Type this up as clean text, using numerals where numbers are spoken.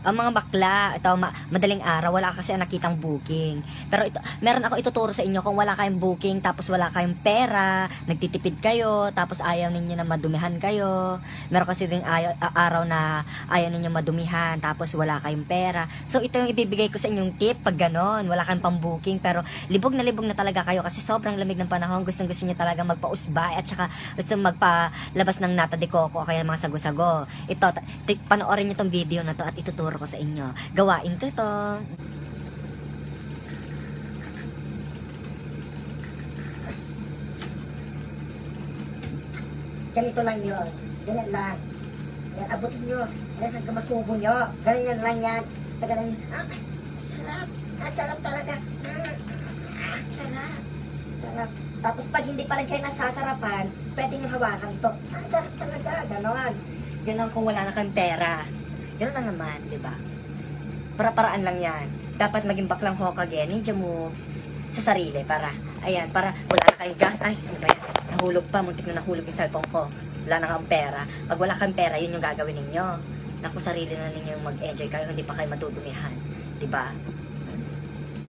Ang mga bakla, ito, madaling araw, wala kasi nakitang booking. Pero ito, meron ako ituturo sa inyo kung wala kayong booking, tapos wala kayong pera, nagtitipid kayo, tapos ayaw ninyo na madumihan kayo. Meron kasi ding araw na ayaw ninyo madumihan, tapos wala kayong pera. So, ito yung ibibigay ko sa inyong tip pag ganon, wala kayong pang-booking, pero libog na talaga kayo kasi sobrang lamig ng panahon, gusto nyo talaga magpa-usbay at saka gusto magpalabas ng nata de coco o kaya mga sago-sago. Ito, panoorin nyo tong video na to at ituturo ko sa inyo. Gawain ko to. Ganito lang yun. Ganyan lang. Yan, abutin nyo. Yan, hanggang masubo nyo. Ganyan lang yan. Tagalan nyo. Sarap. Sarap talaga. Sarap. Sarap. Tapos pag hindi pa rin kayo nasasarapan, pwede nyo hawakan to. Sarap talaga. Ganon. Ganon kung wala na kayong pera. Ganon lang naman, di ba? Para-paraan lang yan. Dapat maging baklang Hokage, ninja moves sa sarili para, ayan, para wala na kayong gas. Ay, ano ba yan? Nahulog pa, muntik na nahulog yung cellphone ko. Wala na kang pera. Pag wala kang pera, yun yung gagawin ninyo. Naku, sarili na ninyo mag-enjoy kayo, hindi pa kayo matutumihan. Diba?